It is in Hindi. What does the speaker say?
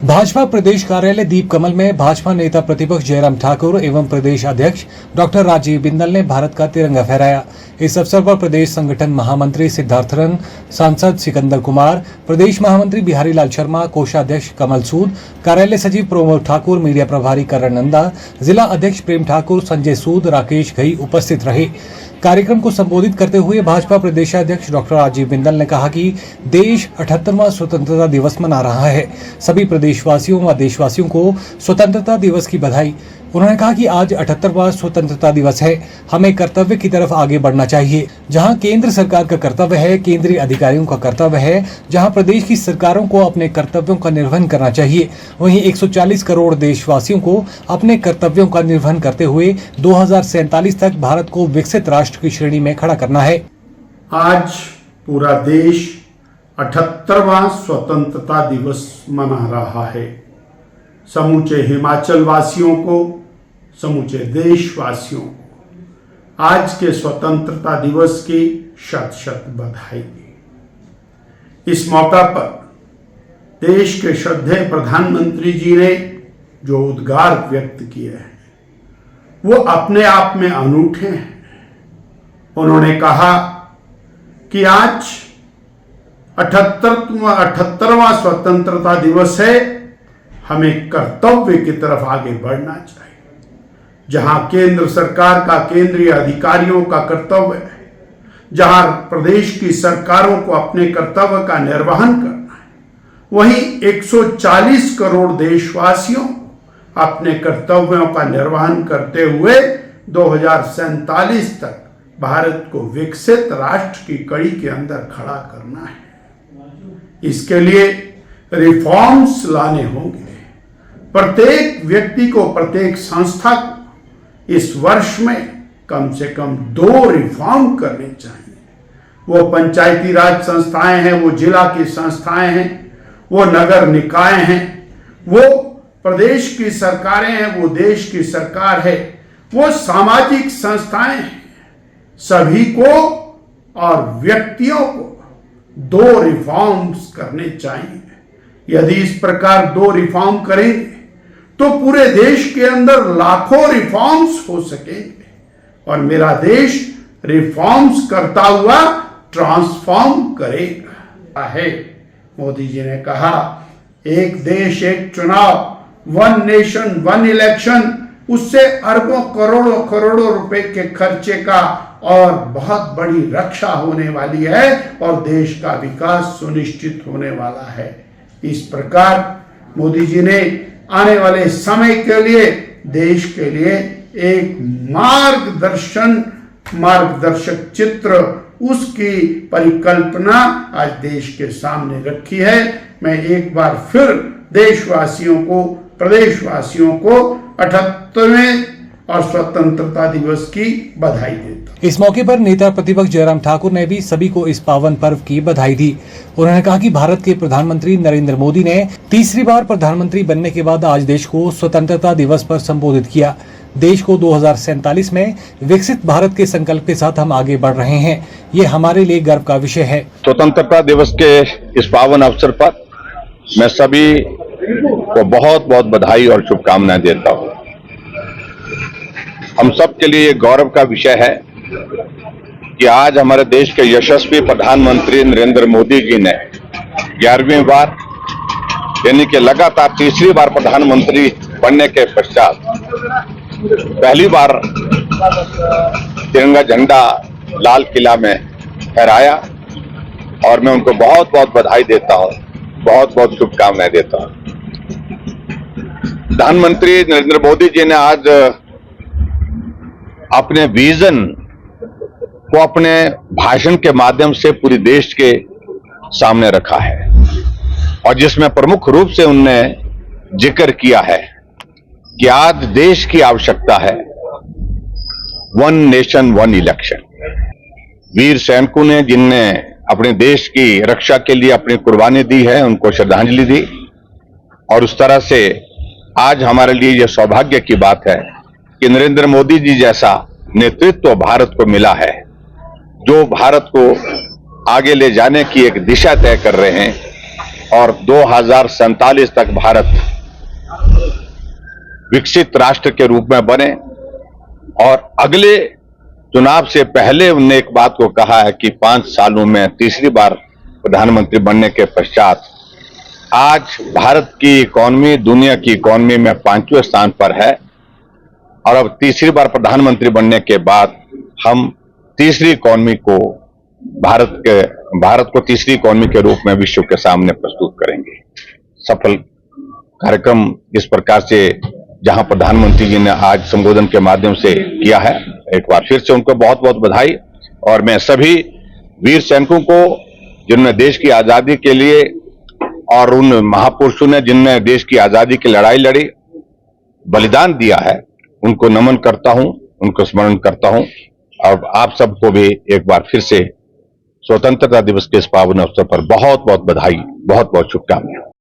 भाजपा प्रदेश कार्यालय दीप कमल में भाजपा नेता प्रतिपक्ष जयराम ठाकुर एवं प्रदेश अध्यक्ष डॉक्टर राजीव बिंदल ने भारत का तिरंगा फहराया। इस अवसर पर प्रदेश संगठन महामंत्री सिद्धार्थ रंग, सांसद सिकंदर कुमार, प्रदेश महामंत्री बिहारी लाल शर्मा, कोषाध्यक्ष कमल सूद, कार्यालय सचिव प्रमोद ठाकुर, मीडिया प्रभारी करण नंदा, जिला अध्यक्ष प्रेम ठाकुर, संजय सूद, राकेश घई उपस्थित रहे। कार्यक्रम को संबोधित करते हुए भाजपा प्रदेशाध्यक्ष डॉक्टर राजीव बिंदल ने कहा कि देश 78वां स्वतंत्रता दिवस मना रहा है। सभी प्रदेशवासियों व देशवासियों को स्वतंत्रता दिवस की बधाई। उन्होंने कहा कि आज 78वां स्वतंत्रता दिवस है, हमें कर्तव्य की तरफ आगे बढ़ना चाहिए। जहां केंद्र सरकार का कर्तव्य है, केंद्रीय अधिकारियों का कर्तव्य है, जहां प्रदेश की सरकारों को अपने कर्तव्यों का निर्वहन करना चाहिए, वहीं 140 करोड़ देशवासियों को अपने कर्तव्यों का निर्वहन करते हुए 2047 तक भारत को विकसित राष्ट्र की श्रेणी में खड़ा करना है। आज पूरा देश 78वां स्वतंत्रता दिवस मना रहा है। समूचे हिमाचल वासियों को, समूचे देशवासियों को आज के स्वतंत्रता दिवस की शत शत बधाई। इस मौका पर देश के श्रद्धेय प्रधानमंत्री जी ने जो उद्गार व्यक्त किए हैं वो अपने आप में अनूठे हैं। उन्होंने कहा कि आज 78वां स्वतंत्रता दिवस है, हमें कर्तव्य की तरफ आगे बढ़ना चाहिए। जहां केंद्र सरकार का, केंद्रीय अधिकारियों का कर्तव्य है, जहां प्रदेश की सरकारों को अपने कर्तव्य का निर्वहन करना है, वहीं 140 करोड़ देशवासियों अपने कर्तव्यों का निर्वहन करते हुए 2047 तक भारत को विकसित राष्ट्र की कड़ी के अंदर खड़ा करना है। इसके लिए रिफॉर्म्स लाने होंगे। प्रत्येक व्यक्ति को, प्रत्येक संस्था को इस वर्ष में कम से कम 2 रिफॉर्म करने चाहिए। वो पंचायती राज संस्थाएं हैं, वो जिला की संस्थाएं हैं, वो नगर निकाय हैं, वो प्रदेश की सरकारें हैं, वो देश की सरकार है, वो सामाजिक संस्थाएं हैं। सभी को और व्यक्तियों को 2 रिफॉर्म्स करने चाहिए। यदि इस प्रकार 2 रिफॉर्म करेंगे तो पूरे देश के अंदर लाखों रिफॉर्म्स हो सकेंगे और मेरा देश रिफॉर्म्स करता हुआ ट्रांसफॉर्म करेगा। है मोदी जी ने कहा, एक देश एक चुनाव, 1 नेशन 1 इलेक्शन, उससे अरबों करोड़ों रुपए के खर्चे का और बहुत बड़ी रक्षा होने वाली है और देश का विकास सुनिश्चित होने वाला है। इस प्रकार मोदी जी ने आने वाले समय के लिए, देश के लिए एक मार्गदर्शक चित्र, उसकी परिकल्पना आज देश के सामने रखी है। मैं एक बार फिर देशवासियों को, प्रदेशवासियों को 78वें और स्वतंत्रता दिवस की बधाई देता हूं। इस मौके पर नेता प्रतिपक्ष जयराम ठाकुर ने भी सभी को इस पावन पर्व की बधाई दी। उन्होंने कहा कि भारत के प्रधानमंत्री नरेंद्र मोदी ने तीसरी बार प्रधानमंत्री बनने के बाद आज देश को स्वतंत्रता दिवस पर संबोधित किया। देश को 2047 में विकसित भारत के संकल्प के साथ हम आगे बढ़ रहे हैं। ये हमारे लिए गर्व का विषय है। स्वतंत्रता दिवस के इस पावन अवसर पर मैं सभी को बहुत बहुत बधाई और शुभकामनाएं देता हूँ। हम सब के लिए गौरव का विषय है कि आज हमारे देश के यशस्वी प्रधानमंत्री नरेंद्र मोदी जी ने 11वीं बार, यानी कि लगातार तीसरी बार प्रधानमंत्री बनने के पश्चात पहली बार तिरंगा झंडा लाल किला में फहराया और मैं उनको बहुत बहुत बधाई देता हूं, बहुत बहुत शुभकामनाएं देता हूं। प्रधानमंत्री नरेंद्र मोदी जी ने आज अपने विजन को अपने भाषण के माध्यम से पूरी देश के सामने रखा है और जिसमें प्रमुख रूप से उनने जिक्र किया है कि आज देश की आवश्यकता है 1 नेशन 1 इलेक्शन। वीर सैनिकों ने, जिनने अपने देश की रक्षा के लिए अपनी कुर्बानी दी है, उनको श्रद्धांजलि दी और उस तरह से आज हमारे लिए यह सौभाग्य की बात है कि नरेंद्र मोदी जी जैसा नेतृत्व भारत को मिला है, जो भारत को आगे ले जाने की एक दिशा तय कर रहे हैं और 2047 तक भारत विकसित राष्ट्र के रूप में बने। और अगले चुनाव से पहले उन्होंने एक बात को कहा है कि 5 सालों में तीसरी बार प्रधानमंत्री बनने के पश्चात आज भारत की इकॉनमी दुनिया की इकॉनमी में 5वें स्थान पर है और अब तीसरी बार प्रधानमंत्री बनने के बाद हम तीसरी इकॉनमी को भारत को तीसरी इकॉनमी के रूप में विश्व के सामने प्रस्तुत करेंगे। सफल कार्यक्रम इस प्रकार से जहां प्रधानमंत्री जी ने आज संबोधन के माध्यम से किया है, एक बार फिर से उनको बहुत बहुत बधाई। और मैं सभी वीर सैनिकों को जिन्होंने देश की आजादी के लिए और उन महापुरुषों ने जिनने देश की आजादी की लड़ाई लड़ी, बलिदान दिया है, उनको नमन करता हूं, उनको स्मरण करता हूं। और आप सबको भी एक बार फिर से स्वतंत्रता दिवस के इस पावन अवसर पर बहुत बहुत बधाई, बहुत बहुत शुभकामनाएं।